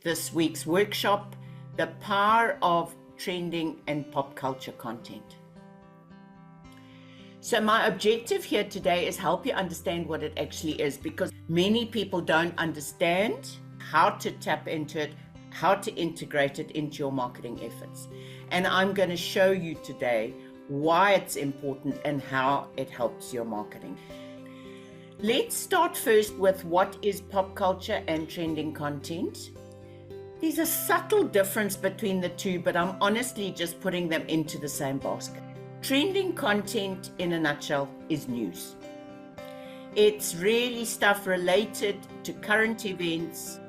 this week's workshop, The Power of Trending and Pop Culture Content. So my objective here today is help you understand what it actually is, because many people don't understand how to tap into it, how to integrate it into your marketing efforts. And I'm going to show you today why it's important and how it helps your marketing. Let's start first with what is pop culture and trending content. There's a subtle difference between the two, but I'm honestly just putting them into the same basket. Trending content, in a nutshell, is news. It's really stuff related to current events,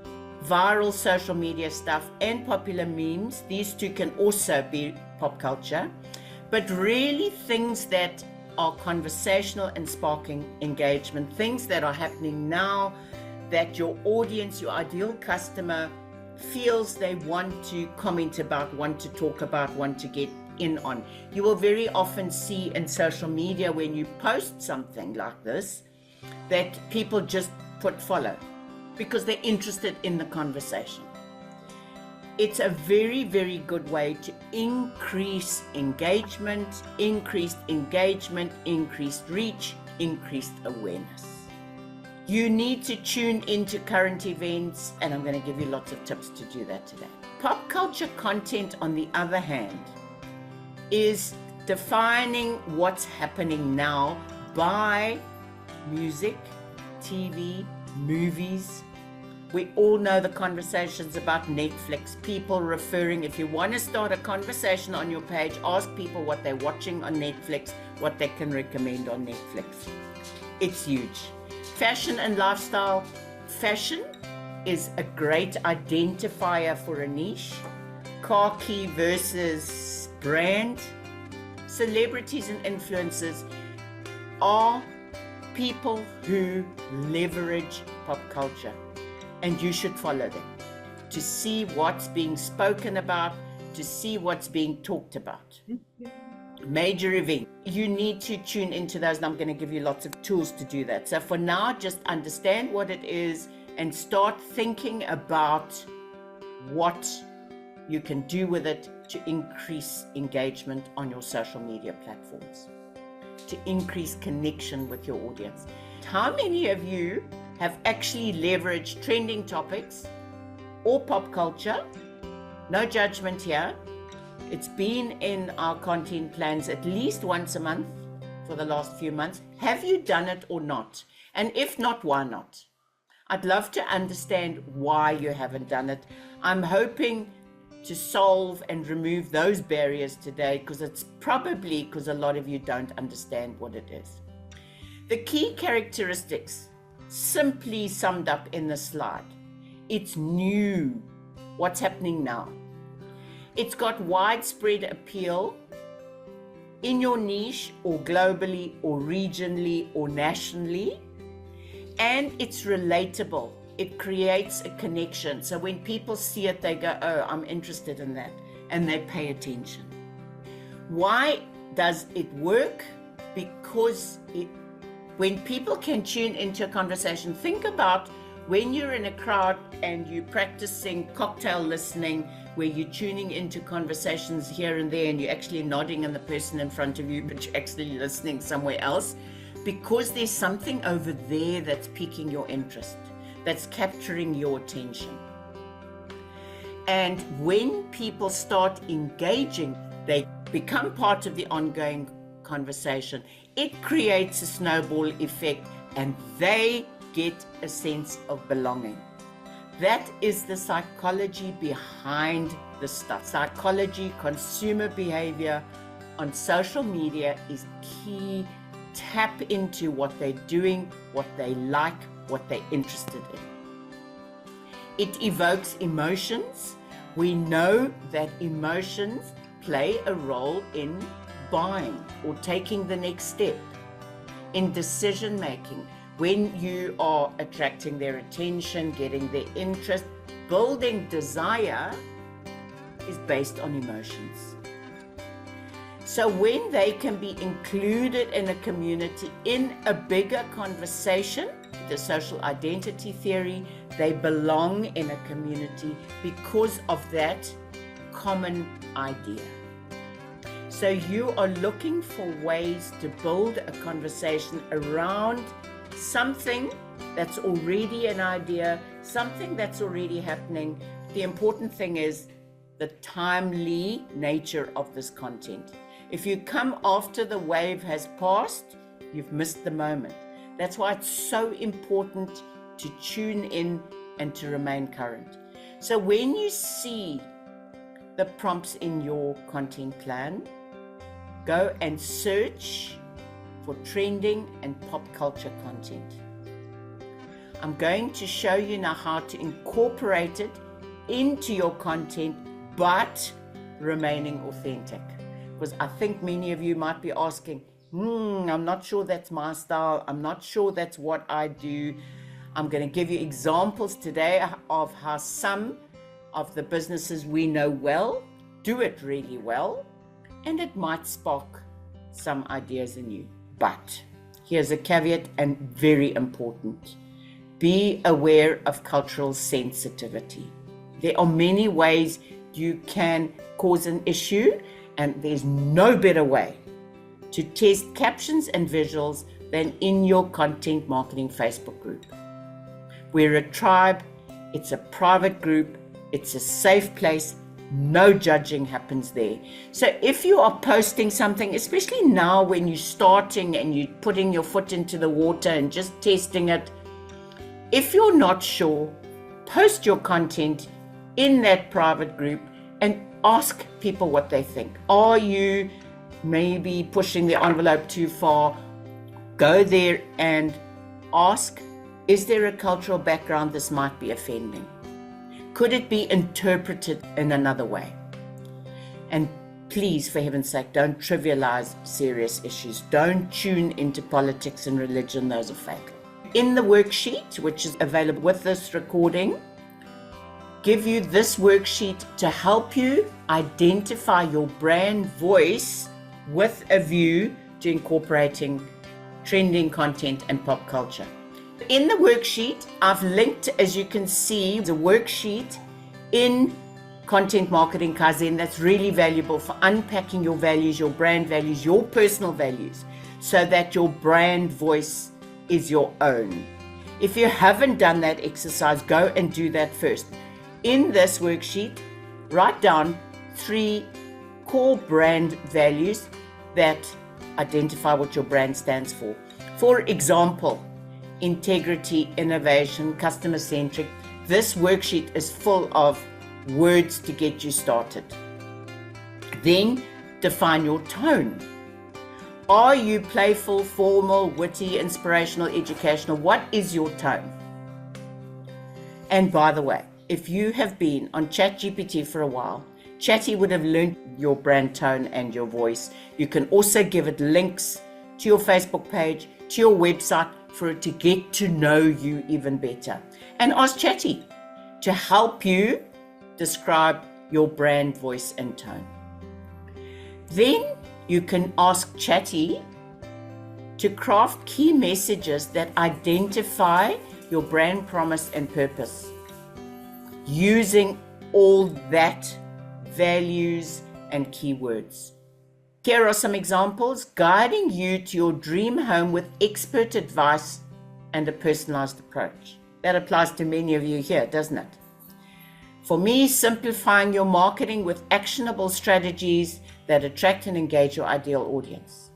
viral social media stuff, and popular memes. These two can also be pop culture, but really things that are conversational and sparking engagement, things that are happening now that your audience, your ideal customer, feels they want to comment about, want to talk about, want to get in on. You will very often see in social media when you post something like this that people just put follow because they're interested in the conversation. It's a very, very good way to increase engagement, increased reach, increased awareness. You need to tune into current events, and I'm going to give you lots of tips to do that today. Pop culture content, on the other hand, is defining what's happening now by music, TV, movies. We all know the conversations about Netflix, people referring, if you want to start a conversation on your page, ask people what they're watching on Netflix, what they can recommend on Netflix. It's huge. Fashion and lifestyle. Fashion is a great identifier for a niche. Car key versus brand. Celebrities and influencers are people who leverage pop culture. And you should follow them to see what's being spoken about, to see what's being talked about. Major event. You need to tune into those, and I'm going to give you lots of tools to do that. So for now, just understand what it is and start thinking about what you can do with it to increase engagement on your social media platforms, to increase connection with your audience. How many of you have actually leveraged trending topics or pop culture? No judgment here. It's been in our content plans at least once a month for the last few months. Have you done it or not? And if not, why not? I'd love to understand why you haven't done it. I'm hoping to solve and remove those barriers today, because it's probably because a lot of you don't understand what it is. The key characteristics, simply summed up in the slide. It's new. What's happening now? It's got widespread appeal in your niche, or globally, or regionally, or nationally. And it's relatable. It creates a connection. So when people see it, they go, oh, I'm interested in that. And they pay attention. Why does it work? Because when people can tune into a conversation, think about when you're in a crowd and you're practicing cocktail listening, where you're tuning into conversations here and there and you're actually nodding at the person in front of you, but you're actually listening somewhere else, because there's something over there that's piquing your interest, that's capturing your attention. And when people start engaging, they become part of the ongoing conversation. It creates a snowball effect, and they get a sense of belonging. That is the psychology behind the stuff. Psychology, consumer behavior on social media is key. Tap into what they're doing, what they like, what they're interested in. It evokes emotions. We know that emotions play a role in buying or taking the next step, in decision making. When you are attracting their attention, getting their interest, building desire is based on emotions. So when they can be included in a community, in a bigger conversation, the social identity theory, They belong in a community because of that common idea. So you are looking for ways to build a conversation around something that's already an idea, something that's already happening. The important thing is the timely nature of this content. If you come after the wave has passed, you've missed the moment. That's why it's so important to tune in and to remain current. So when you see the prompts in your content plan, go and search for trending and pop culture content. I'm going to show you now how to incorporate it into your content, but remaining authentic. Because I think many of you might be asking, I'm not sure that's my style. I'm not sure that's what I do. I'm going to give you examples today of how some of the businesses we know well do it really well, and it might spark some ideas in you. But here's a caveat, and very important. Be aware of cultural sensitivity. There are many ways you can cause an issue, and there's no better way to test captions and visuals than in your content marketing Facebook group. We're a tribe, it's a private group, it's a safe place, no judging happens there. So if you are posting something, especially now when you're starting and you're putting your foot into the water and just testing it, if you're not sure, post your content in that private group and ask people what they think. Are you maybe pushing the envelope too far? Go there and ask, is there a cultural background this might be offending? Could it be interpreted in another way? And please, for heaven's sake, don't trivialize serious issues. Don't tune into politics and religion, those are fake. In the worksheet, which is available with this recording, give you this worksheet to help you identify your brand voice with a view to incorporating trending content and pop culture. In the worksheet, I've linked, as you can see, the worksheet in Content Marketing Kaizen that's really valuable for unpacking your values, your brand values, your personal values, so that your brand voice is your own. If you haven't done that exercise, go and do that first. In this worksheet, write down 3 core brand values that identify what your brand stands for. For example, integrity, innovation, customer-centric. This worksheet is full of words to get you started. Then define your tone. Are you playful, formal, witty, inspirational, educational? What is your tone? And by the way, if you have been on ChatGPT for a while, Chatty would have learned your brand tone and your voice. You can also give it links to your Facebook page, to your website, for it to get to know you even better. And ask Chatty to help you describe your brand voice and tone. Then you can ask Chatty to craft key messages that identify your brand promise and purpose, using all that values and keywords. Here are some examples guiding you to your dream home with expert advice and a personalized approach. That applies to many of you here, doesn't it? For me, simplifying your marketing with actionable strategies that attract and engage your ideal audience.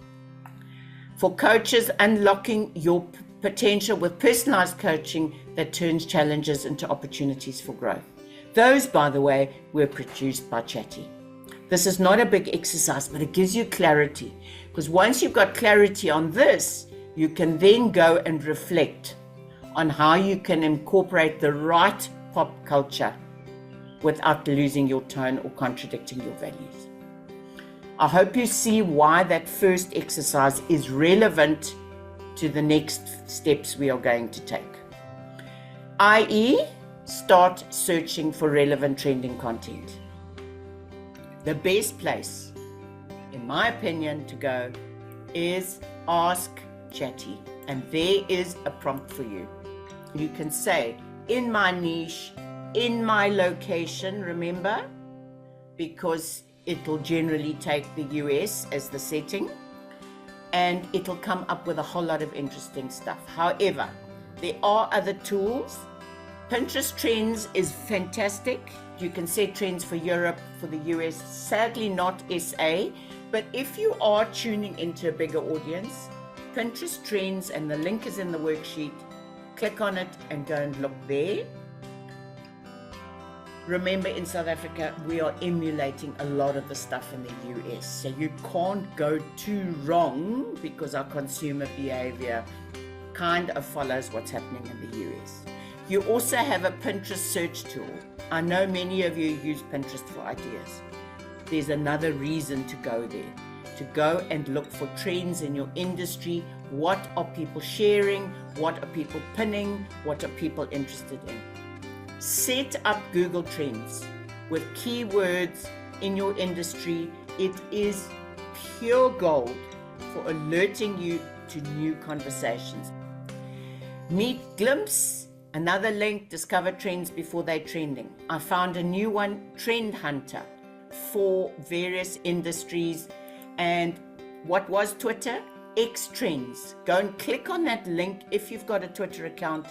For coaches, unlocking your potential with personalized coaching that turns challenges into opportunities for growth. Those, by the way, were produced by Chatty. This is not a big exercise, but it gives you clarity. Because once you've got clarity on this, you can then go and reflect on how you can incorporate the right pop culture without losing your tone or contradicting your values. I hope you see why that first exercise is relevant to the next steps we are going to take. i.e., start searching for relevant trending content. The best place, in my opinion, to go is Ask Chatty, and there is a prompt for you. You can say, in my niche, in my location, remember, because it'll generally take the US as the setting, and it'll come up with a whole lot of interesting stuff. However, there are other tools. Pinterest Trends is fantastic. You can set trends for Europe, for the US, sadly not SA, but if you are tuning into a bigger audience, Pinterest Trends, and the link is in the worksheet, click on it and go and look there. Remember, in South Africa, we are emulating a lot of the stuff in the US, so you can't go too wrong because our consumer behavior kind of follows what's happening in the US. You also have a Pinterest search tool. I know many of you use Pinterest for ideas. There's another reason to go there, to go and look for trends in your industry. What are people sharing? What are people pinning? What are people interested in? Set up Google Trends with keywords in your industry. It is pure gold for alerting you to new conversations. Meet Glimpse, another link, discover trends before they're trending. I found a new one, Trend Hunter, for various industries. And what was Twitter? X Trends. Go and click on that link if you've got a Twitter account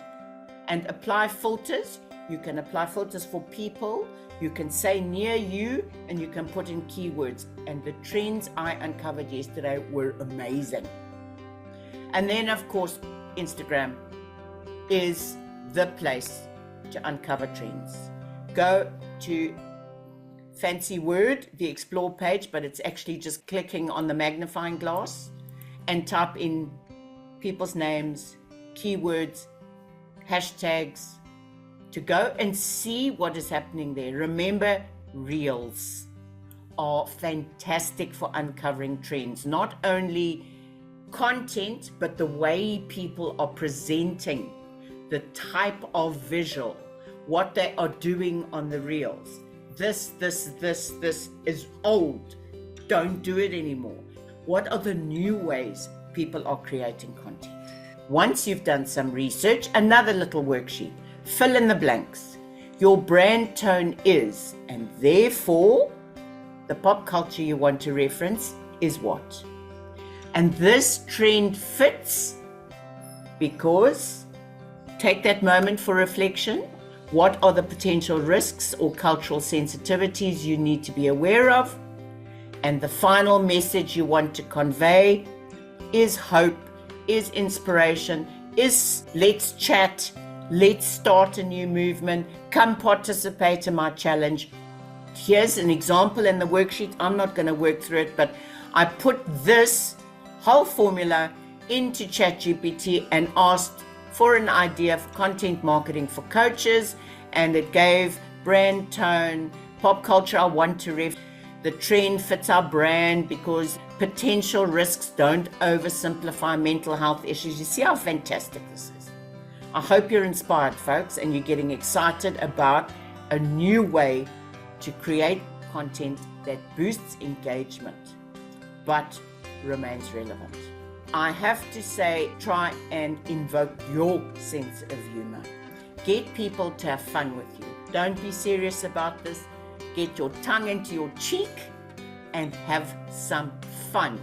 and apply filters. You can apply filters for people. You can say near you, and you can put in keywords. And the trends I uncovered yesterday were amazing. And then, of course, Instagram is the place to uncover trends. Go to fancy word, the explore page, but it's actually just clicking on the magnifying glass and type in people's names, keywords, hashtags, to go and see what is happening there. Remember, reels are fantastic for uncovering trends, not only content, but the way people are presenting, the type of visual, what they are doing on the reels. This is old. Don't do it anymore. What are the new ways people are creating content? Once you've done some research, another little worksheet. Fill in the blanks. Your brand tone is, and therefore, the pop culture you want to reference is what? And this trend fits because, take that moment for reflection. What are the potential risks or cultural sensitivities you need to be aware of? And the final message you want to convey is hope, is inspiration, is let's chat, let's start a new movement, come participate in my challenge. Here's an example in the worksheet. I'm not going to work through it, but I put this whole formula into ChatGPT and asked for an idea for content marketing for coaches, and it gave brand tone, pop culture I want to ref. The trend fits our brand because potential risks don't oversimplify mental health issues. You see how fantastic this is. I hope you're inspired, folks, and you're getting excited about a new way to create content that boosts engagement but remains relevant. I have to say, try and invoke your sense of humor. Get people to have fun with you. Don't be serious about this. Get your tongue into your cheek and have some fun.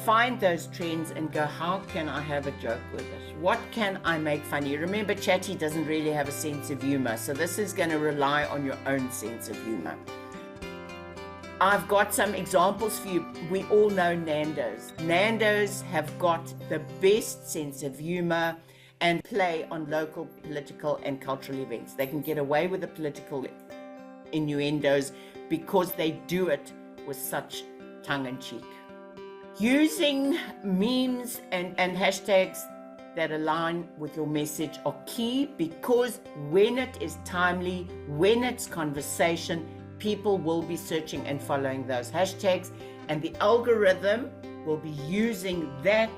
Find those trends and go, how can I have a joke with it? What can I make funny? Remember, Chatty doesn't really have a sense of humor, so this is going to rely on your own sense of humor. I've got some examples for you. We all know Nando's. Nando's have got the best sense of humor and play on local political and cultural events. They can get away with the political innuendos because they do it with such tongue-in-cheek. Using memes and hashtags that align with your message are key, because when it is timely, when it's conversation, people will be searching and following those hashtags, and the algorithm will be using that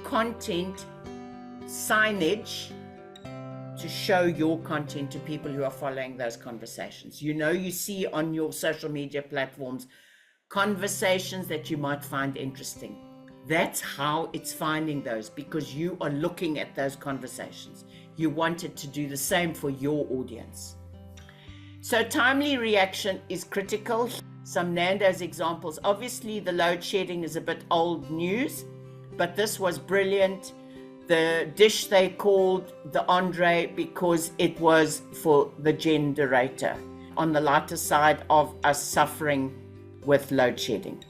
content signage to show your content to people who are following those conversations. You know, you see on your social media platforms conversations that you might find interesting. That's how it's finding those, because you are looking at those conversations. You want it to do the same for your audience. So timely reaction is critical. Some Nando's examples. Obviously, the load shedding is a bit old news, but this was brilliant. The dish they called the Andre because it was for the generator, on the lighter side of us suffering with load shedding.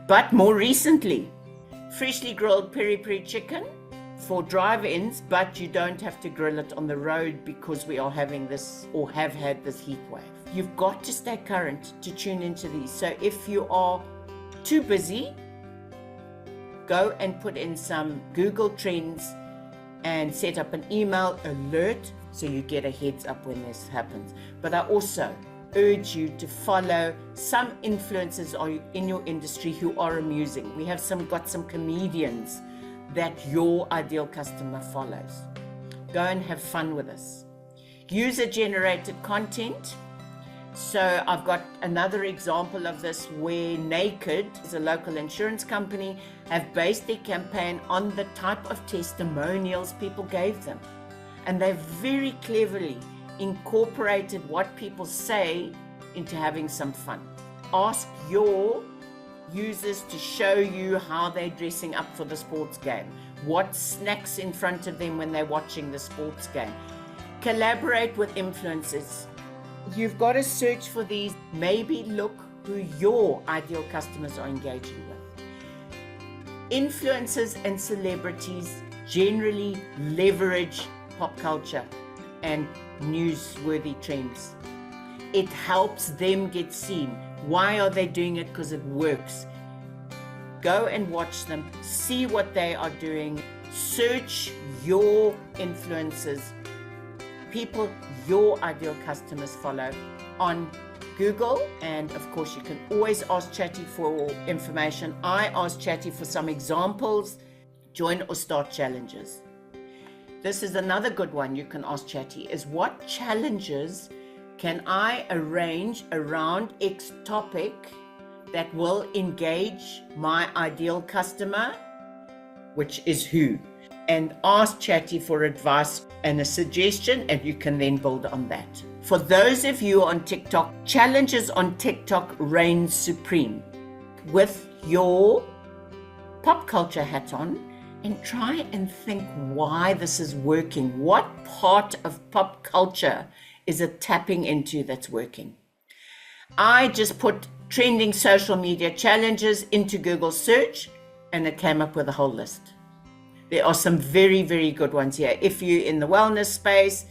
But more recently, freshly grilled peri-peri chicken for drive-ins, but you don't have to grill it on the road because we are having this, or have had this, heat wave. You've got to stay current to tune into these. So if you are too busy, go and put in some Google Trends and set up an email alert so you get a heads up when this happens. But I also urge you to follow some influencers in your industry who are amusing. We have got some comedians that your ideal customer follows. Go and have fun with us. User-generated content. So I've got another example of this where Naked, is a local insurance company, have based their campaign on the type of testimonials people gave them. And they've very cleverly incorporated what people say into having some fun. Ask your users to show you how they're dressing up for the sports game, what snacks in front of them when they're watching the sports game. Collaborate with influencers. You've got to search for these. Maybe look who your ideal customers are engaging with. Influencers and celebrities generally leverage pop culture and newsworthy trends. It helps them get seen. Why are they doing it? Because it works. Go and watch them, see what they are doing. Search your influencers, people your ideal customers follow on Google. And of course, you can always ask Chatty for information. I asked Chatty for some examples. Join or start challenges. This is another good one you can ask Chatty, is what challenges can I arrange around X topic that will engage my ideal customer, which is who? And ask Chatty for advice and a suggestion, and you can then build on that. For those of you on TikTok, challenges on TikTok reign supreme. With your pop culture hat on, and try and think why this is working. What part of pop culture is it tapping into that's working? I just put trending social media challenges into Google search, and it came up with a whole list. There are some very, very good ones here. If you're in the wellness space,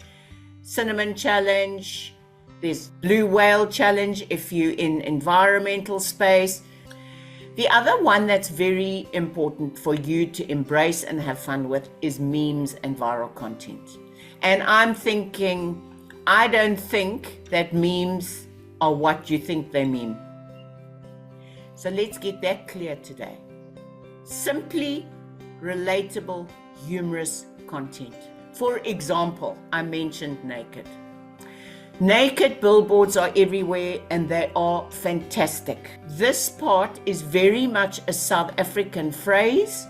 cinnamon challenge, there's blue whale challenge if you're in environmental space. The other one that's very important for you to embrace and have fun with is memes and viral content. And I'm thinking, I don't think that memes are what you think they mean. So let's get that clear today. Simply relatable, humorous content. For example, I mentioned Naked. Naked billboards are everywhere and they are fantastic. This part is very much a South African phrase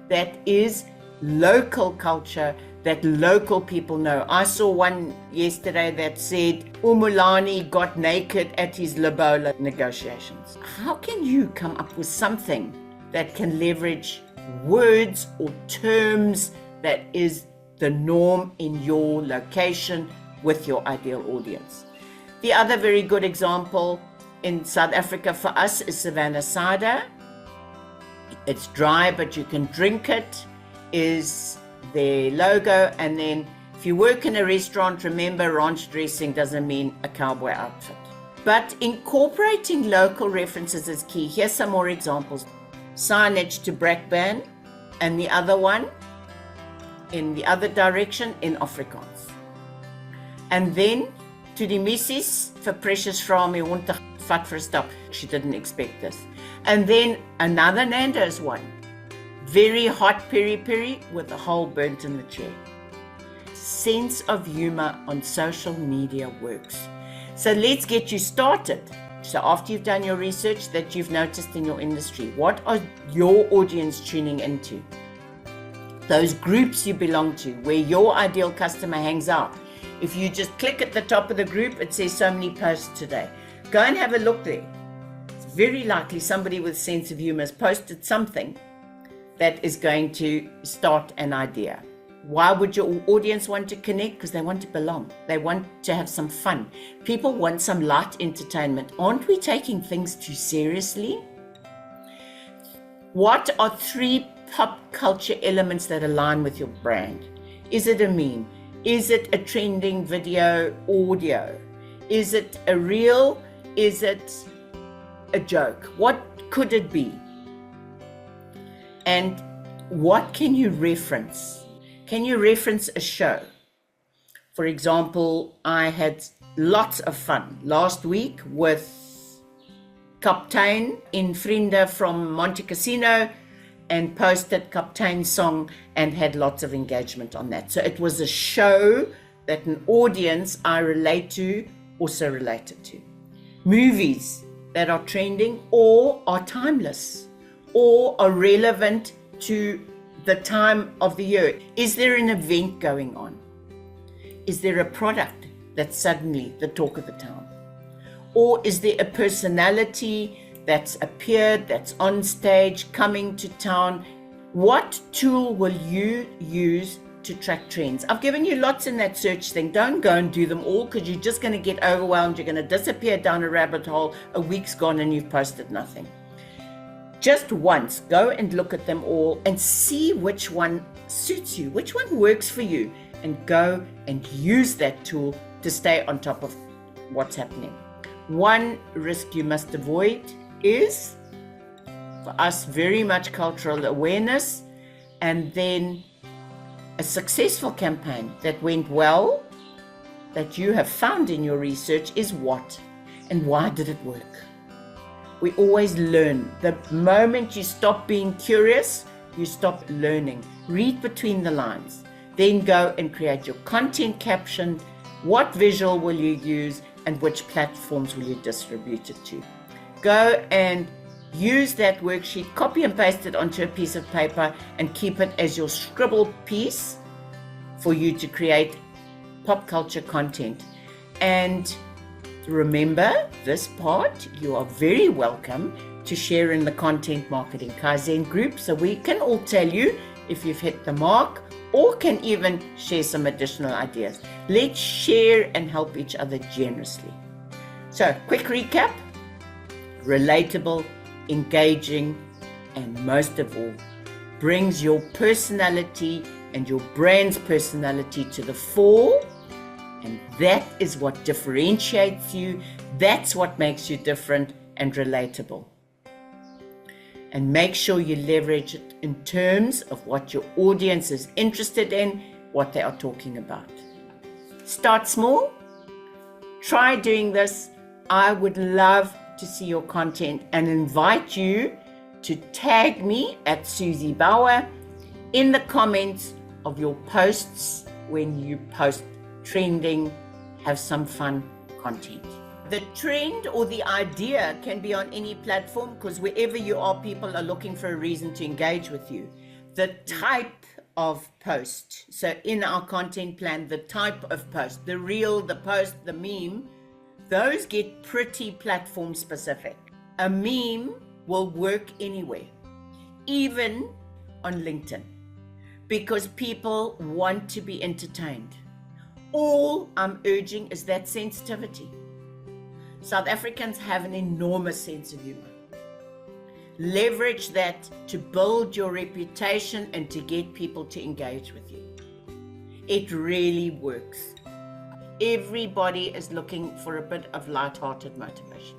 that is local culture that local people know. I saw one yesterday that said Umulani got naked at his Lobola negotiations. How can you come up with something that can leverage words or terms that is the norm in your location with your ideal audience? The other very good example in South Africa for us is Savannah cider. It's dry, but you can drink it, is their logo. And then if you work in a restaurant, remember ranch dressing doesn't mean a cowboy outfit. But incorporating local references is key. Here's some more examples. Signage to Brakpan, and the other one in the other direction in Afrikaans. And then to die missies vir precious vra my hond te vat vir 'n stap. She didn't expect this. And then another Nando's one. Very hot peri-peri with a hole burnt in the chair. Sense of humor on social media works. So let's get you started. So after you've done your research that you've noticed in your industry, what are your audience tuning into? Those groups you belong to, where your ideal customer hangs out. If you just click at the top of the group, it says so many posts today. Go and have a look there. It's very likely somebody with sense of humor has posted something that is going to start an idea. Why would your audience want to connect? Because they want to belong. They want to have some fun. People want some light entertainment. Aren't we taking things too seriously? What are 3 pop culture elements that align with your brand? Is it a meme? Is it a trending video audio? Is it a reel? Is it a joke? What could it be? And what can you reference? Can you reference a show? For example, I had lots of fun last week with Kaptein in Vrienden from Monte Casino, and posted Kaptein's song and had lots of engagement on that. So it was a show that an audience I relate to also related to. Movies that are trending or are timeless or are relevant to the time of the year. Is there an event going on? Is there a product that's suddenly the talk of the town? Or is there a personality that's appeared, that's on stage, coming to town? What tool will you use to track trends? I've given you lots in that search thing. Don't go and do them all, because you're just going to get overwhelmed. You're going to disappear down a rabbit hole. A week's gone and you've posted nothing. Just once, go and look at them all and see which one suits you, which one works for you, and go and use that tool to stay on top of what's happening. One risk you must avoid is, for us, very much cultural awareness, and then a successful campaign that went well, that you have found in your research, is what and why did it work? We always learn. The moment you stop being curious, you stop learning. Read between the lines. Then go and create your content caption. What visual will you use and which platforms will you distribute it to? Go and use that worksheet, copy and paste it onto a piece of paper and keep it as your scribble piece for you to create pop culture content. And remember this part, you are very welcome to share in the Content Marketing Kaizen group, so we can all tell you if you've hit the mark, or can even share some additional ideas. Let's share and help each other generously. So, quick recap: relatable, engaging, and most of all, brings your personality and your brand's personality to the fore. And that is what differentiates you. That's what makes you different and relatable. And make sure you leverage it in terms of what your audience is interested in, what they are talking about. Start small. Try doing this. I would love to see your content and invite you to tag me at Suze Bouwer in the comments of your posts when you post trending, have some fun content. The trend or the idea can be on any platform, because wherever you are, people are looking for a reason to engage with you. The type of post, so in our content plan, the type of post, the reel, the post, the meme, those get pretty platform specific. A meme will work anywhere, even on LinkedIn, because people want to be entertained. All I'm urging is that sensitivity. South Africans have an enormous sense of humor. Leverage that to build your reputation and to get people to engage with you. It really works. Everybody is looking for a bit of light-hearted motivation.